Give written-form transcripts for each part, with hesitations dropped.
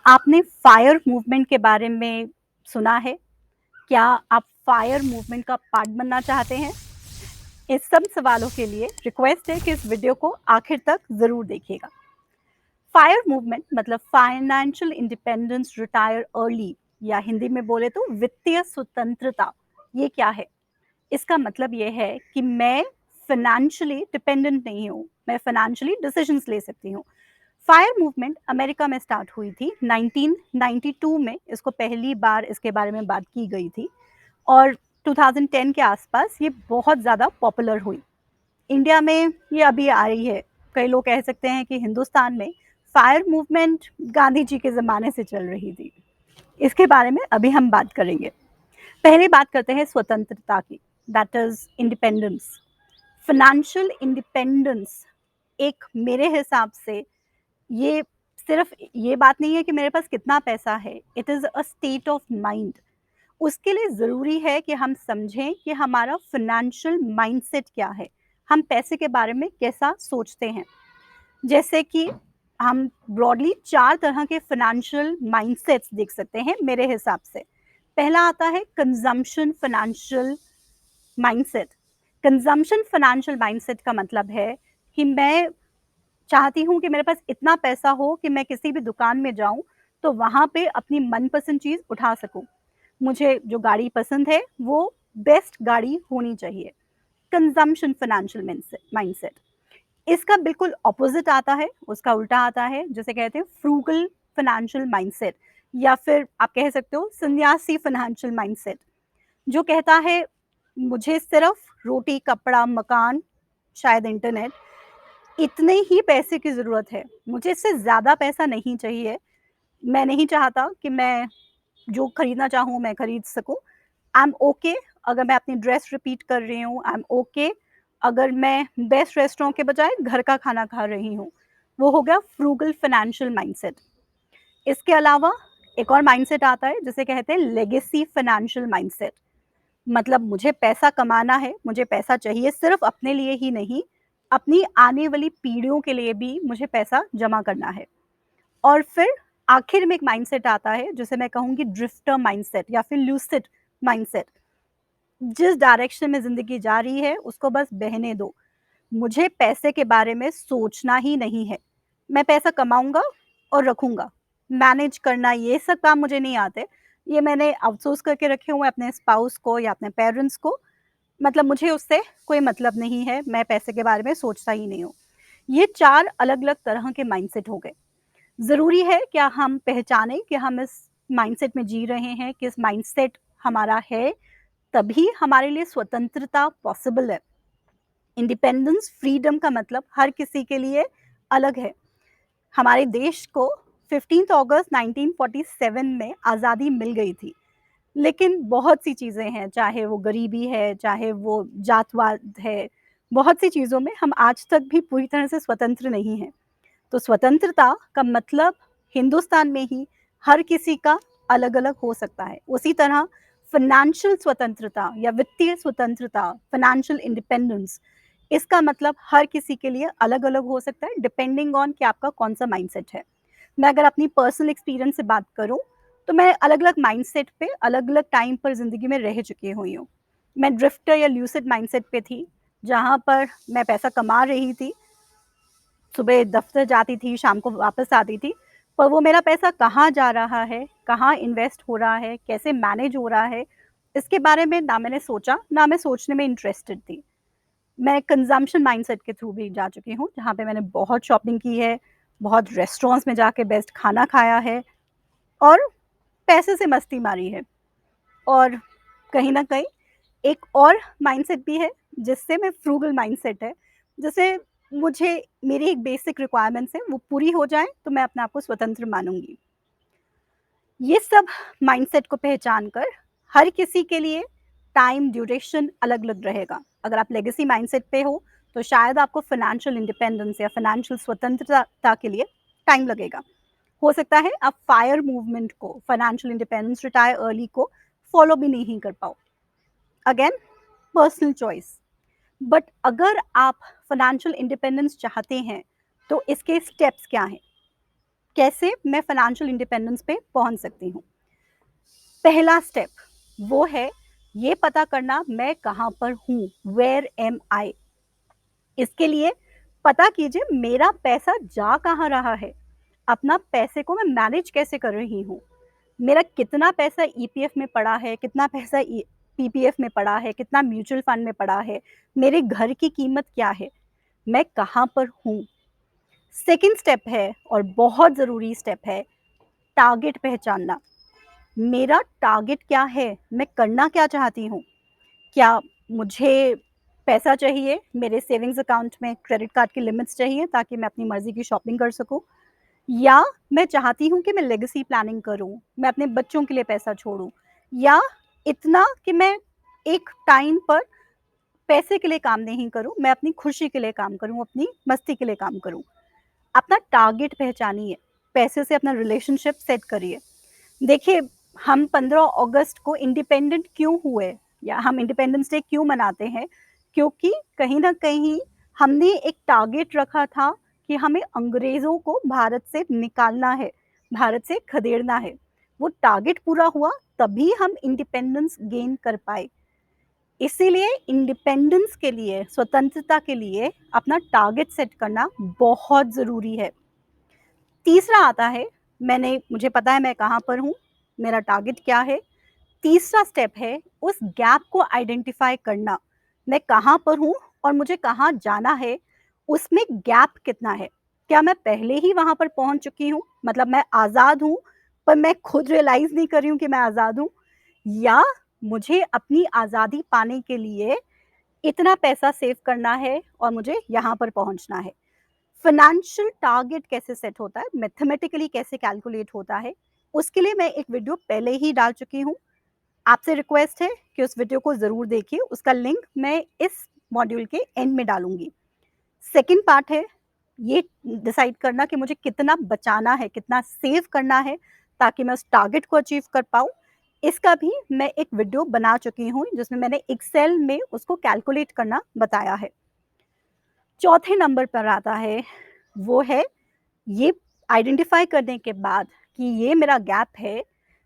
आपने fire movement के बारे में सुना है? क्या आप फायर मूवमेंट का पार्ट बनना चाहते हैं? इस सब सवालों के लिए रिक्वेस्ट है कि इस वीडियो को आखिर तक ज़रूर देखिएगा। फायर मूवमेंट मतलब फाइनेंशियल इंडिपेंडेंस रिटायर अर्ली या हिंदी में बोले तो वित्तीय स्वतंत्रता। ये क्या है? इसका मतलब ये है कि मैं फाइनेंशियली डिपेंडेंट नहीं हूँ, मैं फाइनेंशियली डिसीजंस ले सकती हूँ। फायर मूवमेंट अमेरिका में स्टार्ट हुई थी 1992 में। इसको पहली बार इसके बारे में बात की गई थी और 2010 के आसपास ये बहुत ज़्यादा पॉपुलर हुई। इंडिया में ये अभी आ रही है। कई लोग कह सकते हैं कि हिंदुस्तान में फायर मूवमेंट गांधी जी के ज़माने से चल रही थी। इसके बारे में अभी हम बात करेंगे। पहले बात करते हैं स्वतंत्रता की, that is independence. Financial independence एक मेरे हिसाब से ये सिर्फ ये बात नहीं है कि मेरे पास कितना पैसा है, it is a state of mind. उसके लिए ज़रूरी है कि हम समझें कि हमारा फाइनेंशियल माइंडसेट क्या है, हम पैसे के बारे में कैसा सोचते हैं। जैसे कि हम ब्रॉडली 4 तरह के फाइनेंशियल माइंडसेट्स देख सकते हैं मेरे हिसाब से। पहला आता है consumption financial mindset. Consumption financial mindset का मतलब है कि मैं चाहती हूँ कि मेरे पास इतना पैसा हो कि मैं किसी भी दुकान में जाऊँ, तो वहाँ पे अपनी मनपसंद चीज़ उठा सकूँ। मुझे जो गाड़ी पसंद है, वो बेस्ट गाड़ी होनी चाहिए। Consumption financial mindset. इसका बिल्कुल ऑपोज़िट आता है, उसका उल्टा आता है, जिसे कहते हैं फ्रूगल फाइनेंशियल माइंडसेट या फिर आप कह सकते हो सन्यासी फाइनेंशियल माइंडसेट, जो कहता है, मुझे सिर्फ़ रोटी, कपड़ा, मकान, शायद इंटरनेट, इतने ही पैसे की ज़रूरत है, मुझे इससे ज़्यादा पैसा नहीं चाहिए। मैं नहीं चाहता कि मैं जो खरीदना चाहूँ मैं खरीद सकूँ। आई एम ओके अगर मैं अपनी ड्रेस रिपीट कर रही हूँ, आई एम ओके अगर मैं बेस्ट रेस्टोरेंट के बजाय घर का खाना खा रही हूँ। वो हो गया फ्रूगल फाइनेंशियल माइंडसेट। इसके अलावा एक और माइंडसेट आता है जिसे कहते हैं लेगेसी फाइनेंशियल माइंडसेट। मतलब मुझे पैसा कमाना है, मुझे पैसा चाहिए सिर्फ़ अपने लिए ही नहीं, अपनी आने वाली पीढ़ियों के लिए भी मुझे पैसा जमा करना है। और फिर आखिर में एक माइंडसेट आता है जिसे मैं कहूँगी ड्रिफ्टर माइंडसेट या फिर लूसिड माइंडसेट। जिस डायरेक्शन में ज़िंदगी जा रही है उसको बस बहने दो। मुझे पैसे के बारे में सोचना ही नहीं है। मैं पैसा कमाऊँगा और रखूँगा। मैनेज करना ये सब काम मुझे नहीं आते। ये मैंने आउटसोर्स करके रखे हुए हैं अपने स्पाउस को या अपने पेरेंट्स को। मतलब मुझे उससे कोई मतलब नहीं है, मैं पैसे के बारे में सोचता ही नहीं हूँ। ये 4 अलग-अलग तरह के माइंडसेट हो गए। ज़रूरी है क्या हम पहचानें कि हम इस माइंडसेट में जी रहे हैं, किस माइंडसेट हमारा है, तभी हमारे लिए स्वतंत्रता पॉसिबल है। इंडिपेंडेंस, फ्रीडम का मतलब हर किसी के लिए अलग है। हमारे देश को 15 अगस्त 1947 में आज़ादी मिल गई थी। लेकिन बहुत सी चीज़ें हैं, चाहे वो गरीबी है, चाहे वो जातवाद है, बहुत सी चीज़ों में हम आज तक भी पूरी तरह से स्वतंत्र नहीं हैं। तो स्वतंत्रता का मतलब हिंदुस्तान में ही हर किसी का अलग-अलग हो सकता है। उसी तरह फ़ाइनेंशियल स्वतंत्रता या वित्तीय स्वतंत्रता, फ़ाइनेंशियल इंडिपेंडेंस, इसका मतलब हर किसी के लिए अलग-अलग हो सकता है डिपेंडिंग ऑन कि आपका कौन-सा माइंडसेट है। मैं अगर अपनी पर्सनल एक्सपीरियंस से बात करूँ, तो मैं अलग-अलग माइंडसेट पे अलग-अलग टाइम पर ज़िंदगी में रह चुकी हुई हूँ। मैं ड्रिफ्टर या ल्यूसिड माइंडसेट पे थी, जहाँ पर मैं पैसा कमा रही थी, सुबह दफ़्तर जाती थी, शाम को वापस आती थी, पर वो मेरा पैसा कहाँ जा रहा है, कहाँ इन्वेस्ट हो रहा है, कैसे मैनेज हो रहा है, इसके बारे में ना मैंने सोचा, ना मैं सोचने में इंटरेस्टेड थी। मैं कंज़म्पशन माइंडसेट के थ्रू भी जा चुकी हूँ, जहाँ पे मैंने बहुत शॉपिंग की है, बहुत रेस्टोरेंट्स में जाके बेस्ट खाना खाया है और पैसे से मस्ती मारी है। और कहीं न कहीं एक और माइंडसेट भी है, जिससे मैं फ्रूगल माइंडसेट है, जिसे मुझे मेरी एक बेसिक रिक्वायरमेंट्स हैं, वो पूरी हो जाएँ, तो मैं अपने आप को स्वतंत्र मानूँगी। ये सब माइंडसेट को पहचान कर हर किसी के लिए टाइम ड्यूरेशन अलग-अलग रहेगा। अगर आप लेगेसी माइंडसेट पे हो, तो शायद आपको फाइनेंशियल इंडिपेंडेंस या फाइनेंशियल स्वतंत्रता के लिए टाइम लगेगा। हो सकता है आप फायर मूवमेंट को, फाइनेंशियल इंडिपेंडेंस, रिटायर अर्ली को फॉलो भी नहीं कर पाओ। Again personal choice. बट अगर आप फाइनेंशियल इंडिपेंडेंस चाहते हैं, तो इसके स्टेप्स क्या हैं? कैसे मैं फाइनेंशियल इंडिपेंडेंस पे पहुंच सकती हूँ। पहला स्टेप वो है ये पता करना मैं कहाँ पर हूँ, वेयर एम आई। इसके लिए पता कीजिए मेरा पैसा जा कहाँ रहा है, अपना पैसे को मैं मैनेज कैसे कर रही हूँ, मेरा कितना पैसा ईपीएफ में पड़ा है, कितना पैसा पीपीएफ में पड़ा है, कितना म्यूचुअल फंड में पड़ा है, मेरे घर की कीमत क्या है, मैं कहाँ पर हूँ। सेकंड स्टेप है और बहुत ज़रूरी स्टेप है टारगेट पहचानना। मेरा टारगेट क्या है, मैं करना क्या चाहती हूँ। क्या मुझे पैसा चाहिए, मेरे सेविंग्स अकाउंट में क्रेडिट कार्ड की लिमिट्स चाहिए ताकि मैं अपनी मर्ज़ी की शॉपिंग कर सकूँ, या मैं चाहती हूँ कि मैं लेगेसी प्लानिंग करूँ, मैं अपने बच्चों के लिए पैसा छोड़ूँ, या इतना कि मैं एक टाइम पर पैसे के लिए काम नहीं करूँ, मैं अपनी खुशी के लिए काम करूँ, अपनी मस्ती के लिए काम करूँ। अपना टारगेट पहचानिए, पैसे से अपना रिलेशनशिप सेट करिए। देखिए, हम 15 अगस्त को इंडिपेंडेंट क्यों हुए या हम इंडिपेंडेंस डे क्यों मनाते हैं? क्योंकि कहीं न कहीं हमने एक टारगेट रखा था कि हमें अंग्रेज़ों को भारत से निकालना है, भारत से खदेड़ना है। वो टारगेट पूरा हुआ तभी हम इंडिपेंडेंस गेन कर पाए। इसीलिए इंडिपेंडेंस के लिए, स्वतंत्रता के लिए अपना टारगेट सेट करना बहुत ज़रूरी है। तीसरा आता है, मुझे पता है मैं कहाँ पर हूँ, मेरा टारगेट क्या है। तीसरा स्टेप है उस गैप को आइडेंटिफ़ाई करना, मैं कहाँ पर हूँ और मुझे कहाँ जाना है, उसमें गैप कितना है। क्या मैं पहले ही वहाँ पर पहुँच चुकी हूँ, मतलब मैं आज़ाद हूँ, पर मैं खुद रियलाइज़ नहीं कर रही हूँ कि मैं आज़ाद हूँ, या मुझे अपनी आज़ादी पाने के लिए इतना पैसा सेव करना है और मुझे यहाँ पर पहुँचना है। फाइनेंशियल टारगेट कैसे सेट होता है, मैथमेटिकली कैसे कैलकुलेट होता है, उसके लिए मैं एक वीडियो पहले ही डाल चुकी हूँ। आपसे रिक्वेस्ट है कि उस वीडियो को ज़रूर देखिए, उसका लिंक मैं इस मॉड्यूल के एंड में डालूँगी। सेकंड पार्ट है ये डिसाइड करना कि मुझे कितना बचाना है, कितना सेव करना है ताकि मैं उस टारगेट को अचीव कर पाऊँ। इसका भी मैं एक वीडियो बना चुकी हूँ जिसमें मैंने एक्सेल में उसको कैलकुलेट करना बताया है। चौथे नंबर पर आता है वो है ये आइडेंटिफाई करने के बाद कि ये मेरा गैप है,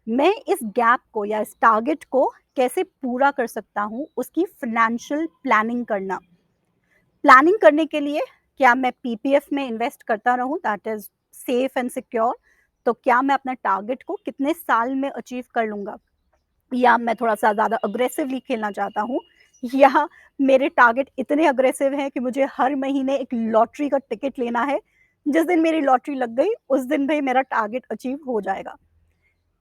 मैं इस गैप को या इस टारगेट को कैसे पूरा कर सकता हूँ, उसकी फाइनेंशियल प्लानिंग करना। प्लानिंग करने के लिए क्या मैं पीपीएफ में इन्वेस्ट करता रहूँ, that is safe and secure, तो क्या मैं अपना टारगेट को कितने साल में अचीव कर लूँगा? या मैं थोड़ा-सा ज़्यादा अग्रेसिवली खेलना चाहता हूँ, या मेरे टारगेट इतने अग्रेसिव हैं कि मुझे हर महीने एक लॉटरी का टिकट लेना है, जिस दिन मेरी लॉटरी लग गई, उस दिन भी मेरा टारगेट अचीव हो जाएगा।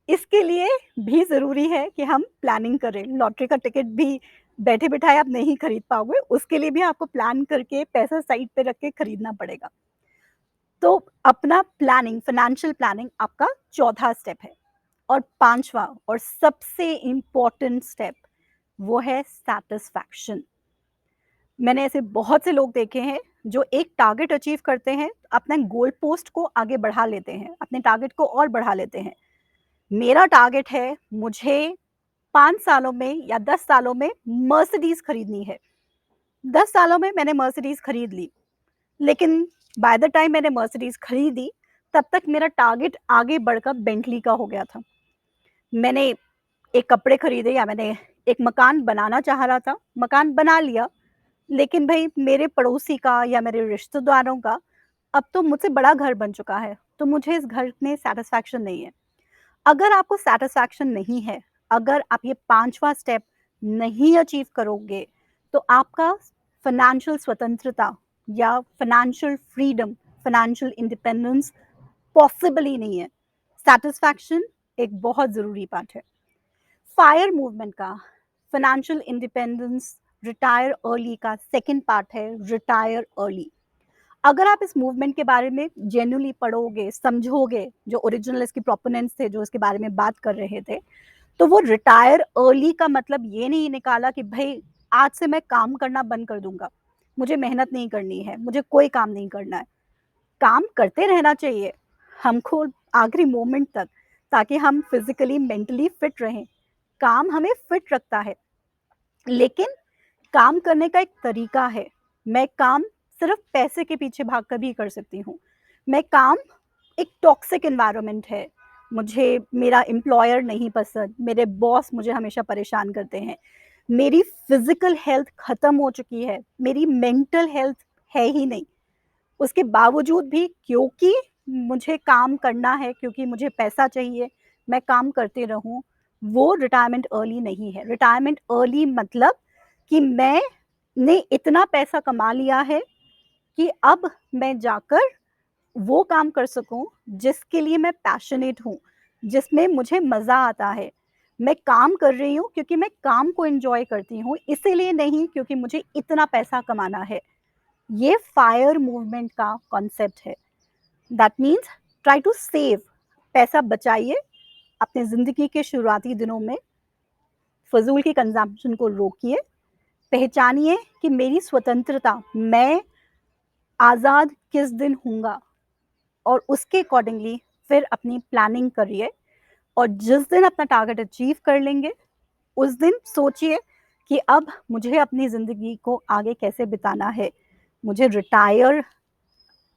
इसके लिए भी ज़रूरी है कि हम प्लानिंग करें, लॉटरी का टिकट भी बैठे-बिठाए आप नहीं खरीद पाओगे, उसके लिए भी आपको प्लान करके पैसा साइड पे रख के खरीदना पड़ेगा। तो अपना प्लानिंग, फाइनेंशियल प्लानिंग आपका चौथा स्टेप है। और पाँचवाँ और सबसे इम्पोर्टेंट स्टेप वो है सैटिस्फैक्शन। मैंने ऐसे बहुत से लोग देखे हैं जो एक टारगेट अचीव करते हैं, अपने गोल पोस्ट को आगे बढ़ा लेते हैं, अपने टारगेट को और बढ़ा लेते हैं। मेरा टारगेट है मुझे 5 सालों में या 10 सालों में मर्सिडीज़ खरीदनी है। 10 सालों में मैंने मर्सिडीज़ खरीद ली, लेकिन बाय द टाइम मैंने मर्सिडीज़ खरीदी, तब तक मेरा टारगेट आगे बढ़कर बेंटली का हो गया था। मैंने एक कपड़े खरीदे या मैंने एक मकान बनाना चाह रहा था, मकान बना लिया, लेकिन भई मेरे पड़ोसी का या मेरे रिश्तेदारों का अब तो मुझसे बड़ा घर बन चुका है, तो मुझे इस घर में सैटिस्फैक्शन नहीं है। अगर आपको सैटिस्फैक्शन नहीं है, अगर आप ये 5वां स्टेप नहीं अचीव करोगे, तो आपका फाइनेंशियल स्वतंत्रता या financial freedom, financial independence possible ही नहीं है। सैटिस्फैक्शन एक बहुत ज़रूरी पार्ट है। फायर मूवमेंट का फाइनेंशियल इंडिपेंडेंस रिटायर अर्ली का सेकंड पार्ट है रिटायर अर्ली। अगर आप इस मूवमेंट के बारे में जेन्युइनली पढ़ोगे, समझोगे, जो ओरिजिनल इसके प्रोपोनेंट्स थे, जो इसके बारे में बात कर रहे थे, तो वो रिटायर अर्ली का मतलब ये नहीं निकाला कि भई आज से मैं काम करना बंद कर दूँगा, मुझे मेहनत नहीं करनी है, मुझे कोई काम नहीं करना है। काम करते रहना चाहिए हमको आखिरी मोमेंट तक, ताकि हम फिज़िकली, मेंटली फिट रहें। काम हमें फिट रखता है, लेकिन काम करने का एक तरीका है। मैं काम सिर्फ़ पैसे के पीछे भागकर भी कर सकती हूँ। मैं काम एक टॉक्सिक एनवायरनमेंट है, मुझे मेरा एम्प्लॉयर नहीं पसंद, मेरे बॉस मुझे हमेशा परेशान करते हैं, मेरी फिज़िकल हेल्थ ख़त्म हो चुकी है, मेरी मेंटल हेल्थ है ही नहीं। उसके बावजूद भी क्योंकि मुझे काम करना है, क्योंकि मुझे पैसा चाहिए, मैं काम करते रहूँ, वो रिटायरमेंट अर्ली नहीं है। रिटायरमेंट अर्ली मतलब कि मैंने इतना पैसा कमा लिया है कि अब मैं जाकर वो काम कर सकूँ जिसके लिए मैं पैशनेट हूँ, जिसमें मुझे मज़ा आता है। मैं काम कर रही हूँ क्योंकि मैं काम को एन्जॉय करती हूँ, इसीलिए नहीं क्योंकि मुझे इतना पैसा कमाना है। ये फायर मूवमेंट का कॉन्सेप्ट है। That means try to save, पैसा बचाइए अपने ज़िंदगी के शुरुआती दिनों में, फ़ज़ूल की कंज़म्पशन को रोकिए, पहचानिए कि मेरी स्वतंत्रता, मैं आज़ाद किस दिन हूँगा और उसके अकॉर्डिंगली फिर अपनी प्लानिंग करिए और जिस दिन अपना टारगेट अचीव कर लेंगे, उस दिन सोचिए कि अब मुझे अपनी ज़िंदगी को आगे कैसे बिताना है। मुझे रिटायर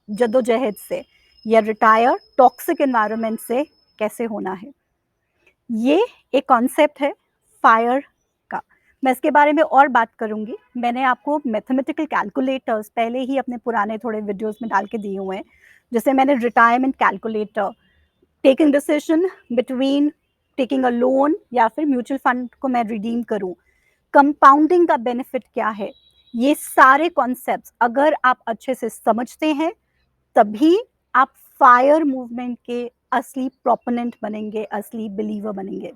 जद्दोजहद से या रिटायर टॉक्सिक एनवायरनमेंट से कैसे होना है। ये एक कॉन्सेप्ट है फायर का। मैं इसके बारे में और बात करूँगी। मैंने आपको मैथमेटिकल कैलकुलेटर्स पहले ही अपने पुराने थोड़े वीडियोज़ में डाल के दिए हुए हैं। जैसे मैंने retirement calculator, taking decision between taking a loan या फिर म्यूचुअल फंड को मैं रिडीम करूँ। कंपाउंडिंग का बेनिफिट क्या है? ये सारे कॉन्सेप्ट्स अगर आप अच्छे से समझते हैं, तभी आप फायर मूवमेंट के असली प्रोपोनेंट बनेंगे, असली बिलीवर बनेंगे।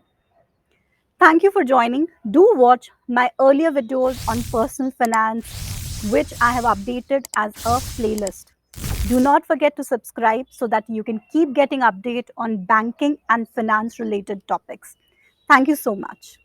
Thank you for joining. Do watch my earlier videos on personal finance, which I have updated as a playlist. Do not forget to subscribe so that you can keep getting update on banking and finance related topics. Thank you so much.